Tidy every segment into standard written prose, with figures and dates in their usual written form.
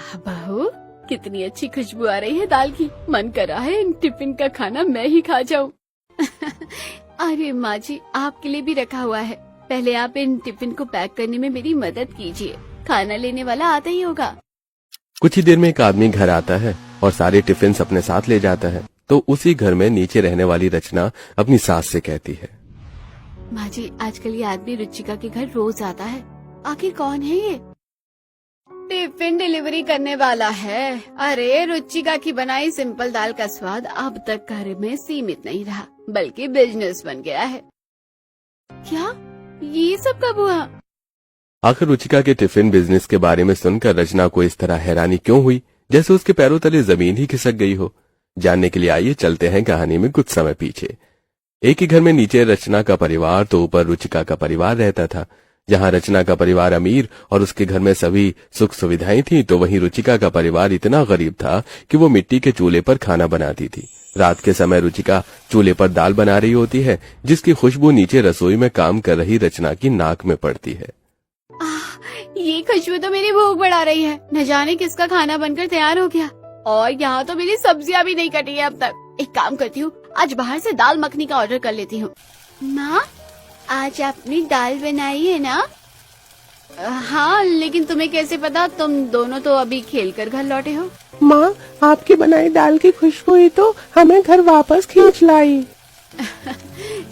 वाह बहू, कितनी अच्छी खुशबू आ रही है दाल की। मन कर रहा है इन टिफिन का खाना मैं ही खा जाऊं। अरे माँ जी, आपके लिए भी रखा हुआ है। पहले आप इन टिफिन को पैक करने में मेरी मदद कीजिए। खाना लेने वाला आता ही होगा। कुछ ही देर में एक आदमी घर आता है और सारे टिफिन अपने साथ ले जाता है। तो उसी घर में नीचे रहने वाली रचना अपनी सास से कहती है, माँ जी, आजकल ये आदमी रुचिका के घर रोज आता है। आखिर कौन है ये? टिफिन डिलीवरी करने वाला है। अरे, रुचिका की बनाई सिंपल दाल का स्वाद अब तक घर में सीमित नहीं रहा, बल्कि बिजनेस बन गया है। क्या ये सब कब हुआ? आखिर रुचिका के टिफिन बिजनेस के बारे में सुनकर रचना को इस तरह हैरानी क्यों हुई, जैसे उसके पैरों तले जमीन ही खिसक गई हो। जानने के लिए आइए चलते हैं कहानी में कुछ समय पीछे। एक ही घर में नीचे रचना का परिवार तो ऊपर रुचिका का परिवार रहता था। जहां रचना का परिवार अमीर और उसके घर में सभी सुख सुविधाएं थी, तो वहीं रुचिका का परिवार इतना गरीब था कि वो मिट्टी के चूल्हे पर खाना बनाती थी। रात के समय रुचिका चूल्हे पर दाल बना रही होती है, जिसकी खुशबू नीचे रसोई में काम कर रही रचना की नाक में पड़ती है। ये खुशबू तो मेरी भूख बढ़ा रही है। न जाने किसका खाना बनकर तैयार हो गया। और यहाँ तो मेरी सब्जियां भी नहीं कटी है अब तक। एक काम करती हूँ, आज बाहर से दाल मखनी का ऑर्डर कर लेती हूँ। माँ, आज आपने दाल बनाई है ना? हाँ, लेकिन तुम्हें कैसे पता? तुम दोनों तो अभी खेल कर घर लौटे हो। माँ, आपकी बनाई दाल की खुशबू ही तो हमें घर वापस खींच लाई।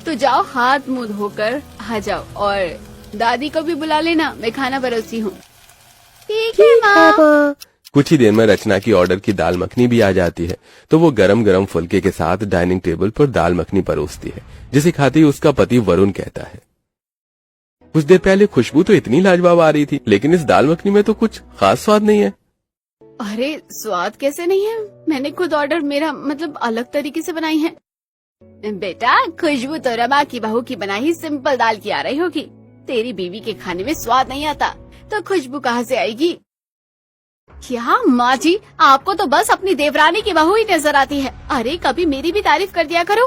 तो जाओ, हाथ मुंह धोकर आ जाओ और दादी को भी बुला लेना, मैं खाना परोसी हूँ। ठीक है माँ। कुछ ही देर में रचना की ऑर्डर की दाल मखनी भी आ जाती है। तो वो गरम गरम फुल्के के साथ डाइनिंग टेबल पर दाल मखनी परोसती है, जिसे खाते ही उसका पति वरुण कहता है, कुछ देर पहले खुशबू तो इतनी लाजवाब आ रही थी, लेकिन इस दाल मखनी में तो कुछ खास स्वाद नहीं है। अरे, स्वाद कैसे नहीं है? मैंने खुद ऑर्डर मतलब अलग तरीके से बनाई है। बेटा, खुशबू तो रमा की बहू की बनाई सिंपल दाल की आ रही होगी। तेरी बीवी के खाने में स्वाद नहीं आता तो खुशबू कहाँ से आएगी? क्या माँ जी, आपको तो बस अपनी देवरानी की बहू ही नजर आती है। अरे, कभी मेरी भी तारीफ कर दिया करो।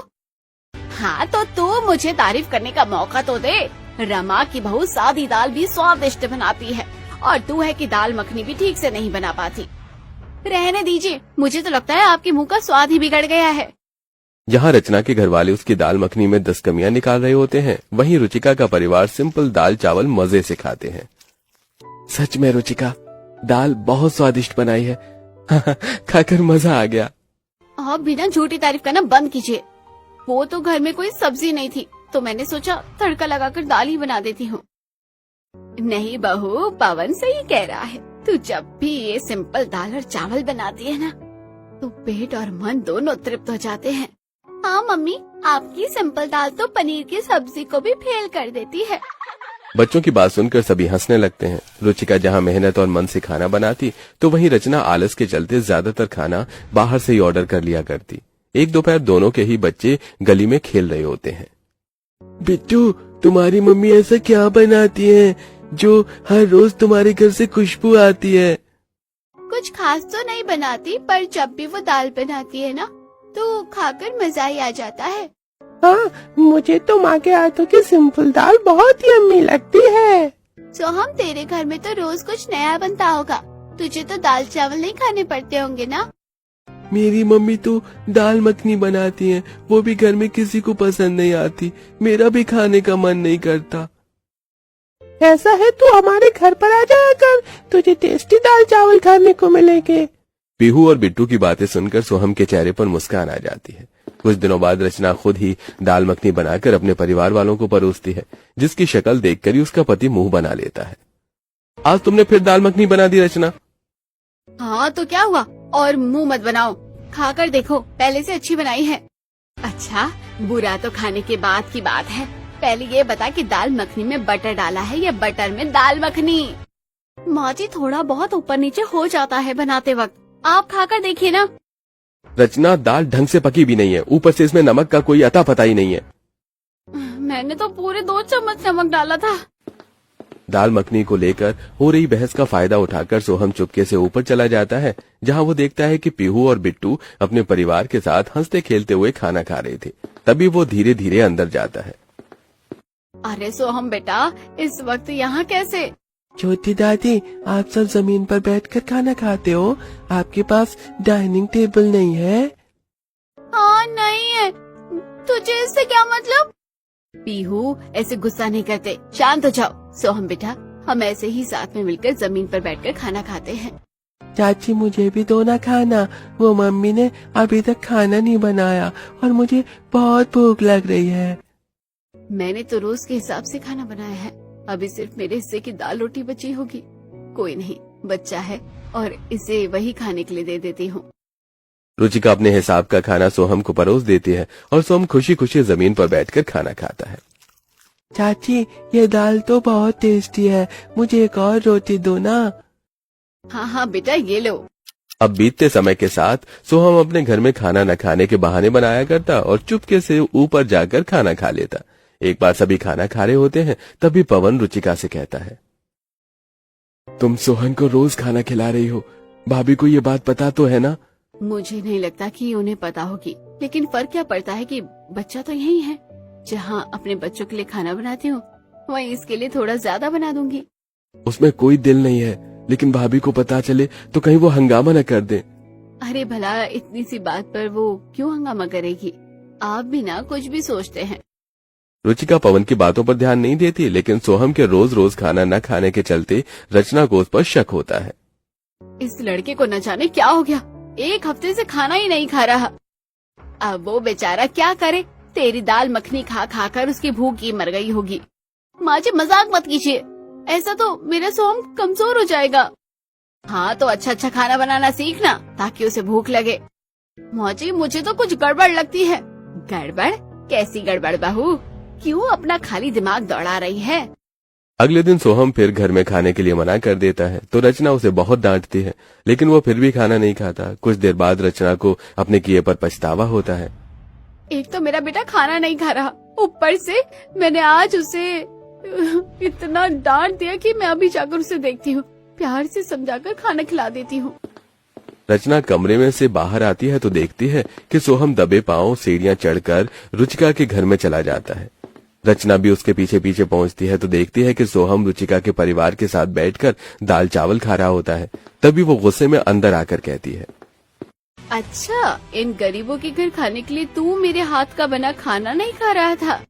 हाँ, तो तू मुझे तारीफ करने का मौका तो दे। रमा की बहू सादी दाल भी स्वादिष्ट बनाती है और तू है कि दाल मखनी भी ठीक से नहीं बना पाती। रहने दीजिए, मुझे तो लगता है आपके मुंह का स्वाद ही बिगड़ गया है। जहाँ रचना के घर वाले उसकी दाल मखनी में 10 कमियां निकाल रहे होते हैं, वहीं रुचिका का परिवार सिंपल दाल चावल मजे से खाते हैं। सच में रुचिका, दाल बहुत स्वादिष्ट बनाई है। खाकर मजा आ गया। आप बिना झूठी तारीफ करना बंद कीजिए। वो तो घर में कोई सब्जी नहीं थी, तो मैंने सोचा तड़का लगाकर दाल ही बना देती हूँ। नहीं बहू, पवन सही कह रहा है। तू जब भी ये सिंपल दाल और चावल बनाती है ना, तो पेट और मन दोनों तृप्त हो जाते हैं। हाँ मम्मी, आपकी सिंपल दाल तो पनीर की सब्जी को भी फेल कर देती है। बच्चों की बात सुनकर सभी हंसने लगते हैं। रुचिका जहाँ मेहनत और मन से खाना बनाती, तो वहीं रचना आलस के चलते ज्यादातर खाना बाहर से ही ऑर्डर कर लिया करती। एक दोपहर दोनों के ही बच्चे गली में खेल रहे होते हैं। बिट्टू, तुम्हारी मम्मी ऐसा क्या बनाती है जो हर रोज तुम्हारे घर से खुशबू आती है? कुछ खास तो नहीं बनाती, पर जब भी वो दाल बनाती है ना, तो खाकर मजा ही आ जाता है। हाँ, मुझे तो माँ के हाथों की सिंपल दाल बहुत ही यम्मी लगती है। तो हम तेरे घर में तो रोज कुछ नया बनता होगा। तुझे तो दाल चावल नहीं खाने पड़ते होंगे ना? मेरी मम्मी तो दाल मखनी बनाती हैं, वो भी घर में किसी को पसंद नहीं आती। मेरा भी खाने का मन नहीं करता। ऐसा है, तू हमारे घर पर आ जाया कर, तुझे टेस्टी दाल चावल खाने को मिलेंगे। पीहू और बिट्टू की बातें सुनकर सोहम के चेहरे पर मुस्कान आ जाती है। कुछ दिनों बाद रचना खुद ही दाल मखनी बनाकर अपने परिवार वालों को परोसती है, जिसकी शक्ल देखकर ही उसका पति मुंह बना लेता है। आज तुमने फिर दाल मखनी बना दी रचना। हाँ तो क्या हुआ, और मुंह मत बनाओ, खाकर देखो, पहले से अच्छी बनाई है। अच्छा, बुरा तो खाने के बाद की बात है। पहले ये बता कि दाल मखनी में बटर डाला है या बटर में दाल मखनी? माँ जी, थोड़ा बहुत ऊपर नीचे हो जाता है बनाते वक्त, आप खाकर देखिए ना। रचना, दाल ढंग से पकी भी नहीं है, ऊपर से इसमें नमक का कोई अता पता ही नहीं है। मैंने तो पूरे 2 चम्मच नमक डाला था। दाल मखनी को लेकर हो रही बहस का फायदा उठाकर सोहम चुपके से ऊपर चला जाता है, जहां वो देखता है कि पीहू और बिट्टू अपने परिवार के साथ हंसते खेलते हुए खाना खा रहे थे। तभी वो धीरे धीरे अंदर जाता है। अरे सोहम बेटा, इस वक्त यहाँ कैसे? छोटी दादी, आप सब जमीन पर बैठकर खाना खाते हो, आपके पास डाइनिंग टेबल नहीं है? हाँ नहीं है। तुझे इससे क्या मतलब? पीहू, ऐसे गुस्सा नहीं करते, शांत हो जाओ। सोहम बेटा, हम ऐसे ही साथ में मिलकर जमीन पर बैठकर खाना खाते हैं। चाची मुझे भी दो ना खाना, वो मम्मी ने अभी तक खाना नहीं बनाया और मुझे बहुत भूख लग रही है। मैंने तो रोज के हिसाब से खाना बनाया है, अभी सिर्फ मेरे हिस्से की दाल रोटी बची होगी। कोई नहीं, बच्चा है और इसे वही खाने के लिए दे देती हूँ। रुचिका अपने हिसाब का खाना सोहम को परोस देती है और सोहम खुशी खुशी जमीन पर बैठकर खाना खाता है। चाची, ये दाल तो बहुत टेस्टी है, मुझे एक और रोटी दो ना। हाँ हाँ बेटा, ये लो। अब बीतते समय के साथ सोहम अपने घर में खाना न खाने के बहाने बनाया करता और चुपके से ऊपर जाकर खाना खा लेता। एक बार सभी खाना खा रहे होते हैं, तभी पवन रुचिका से कहता है, तुम सोहन को रोज खाना खिला रही हो, भाभी को ये बात पता तो है ना? मुझे नहीं लगता कि उन्हें पता होगी, लेकिन फर्क क्या पड़ता है कि बच्चा तो यही है। जहाँ अपने बच्चों के लिए खाना बनाती हूँ, वहीं इसके लिए थोड़ा ज्यादा बना दूंगी। उसमें कोई दिल नहीं है, लेकिन भाभी को पता चले तो कहीं वो हंगामा न कर दे। अरे भला, इतनी सी बात पर वो क्यों हंगामा करेगी? आप भी ना कुछ भी सोचते हैं। रुचिका पवन की बातों पर ध्यान नहीं देती, लेकिन सोहम के रोज रोज खाना न खाने के चलते रचना को उस पर शक होता है। इस लड़के को न जाने क्या हो गया, एक हफ्ते से खाना ही नहीं खा रहा। अब वो बेचारा क्या करे? तेरी दाल मखनी खा खा कर उसकी भूख ही मर गई होगी। माँ जी, मजाक मत कीजिए, ऐसा तो मेरा सोहम कमजोर हो जाएगा। हाँ तो अच्छा अच्छा खाना बनाना सीखना ताकि उसे भूख लगे। माँ जी, मुझे तो कुछ गड़बड़ लगती है। गड़बड़? कैसी गड़बड़ बहू? क्यों अपना खाली दिमाग दौड़ा रही है? अगले दिन सोहम फिर घर में खाने के लिए मना कर देता है तो रचना उसे बहुत डांटती है, लेकिन वो फिर भी खाना नहीं खाता। कुछ देर बाद रचना को अपने किए पर पछतावा होता है। एक तो मेरा बेटा खाना नहीं खा रहा, ऊपर से मैंने आज उसे इतना डांट दिया कि मैं अभी जाकर उसे देखती हूँ, प्यार से समझाकर खाना खिला देती हूँ। रचना कमरे में से बाहर आती है तो देखती है कि सोहम दबे पांव सीढ़ियां चढ़कर रुचिका के घर में चला जाता है। रचना भी उसके पीछे पीछे पहुंचती है तो देखती है कि सोहम रुचिका के परिवार के साथ बैठकर दाल चावल खा रहा होता है। तभी वो गुस्से में अंदर आकर कहती है, अच्छा, इन गरीबों के घर खाने के लिए तू मेरे हाथ का बना खाना नहीं खा रहा था?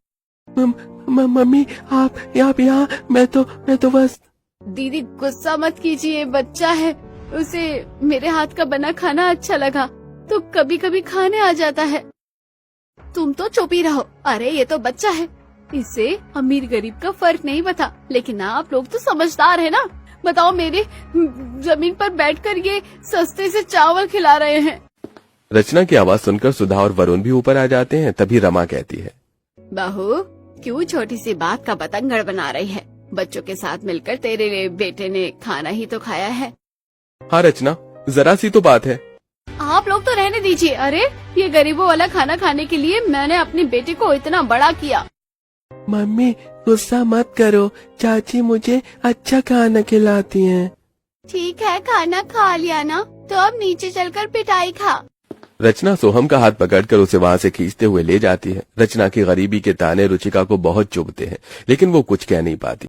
मम्मी, आप यहाँ, मैं तो बस। दीदी, गुस्सा मत कीजिए, बच्चा है, उसे मेरे हाथ का बना खाना अच्छा लगा तो कभी कभी खाने आ जाता है। तुम तो चुप ही रहो। अरे ये तो बच्चा है, इसे अमीर गरीब का फर्क नहीं पता, लेकिन आप लोग तो समझदार है ना। बताओ, मेरे जमीन पर बैठकर ये सस्ते से चावल खिला रहे हैं। रचना की आवाज सुनकर सुधा और वरुण भी ऊपर आ जाते हैं। तभी रमा कहती है, बहू, क्यों छोटी सी बात का पतंगड़ बना रही है? बच्चों के साथ मिलकर तेरे बेटे ने खाना ही तो खाया है। हाँ रचना, जरा सी तो बात है। आप लोग तो रहने दीजिए। अरे, ये गरीबों वाला खाना खाने के लिए मैंने अपने बेटे को इतना बड़ा किया। मम्मी, गुस्सा मत करो, चाची मुझे अच्छा खाना खिलाती हैं। ठीक है, खाना खा लिया ना, तो अब नीचे चलकर पिटाई खा। रचना सोहम का हाथ पकड़कर उसे वहां से खींचते हुए ले जाती है। रचना की गरीबी के ताने रुचिका को बहुत चुभते हैं, लेकिन वो कुछ कह नहीं पाती।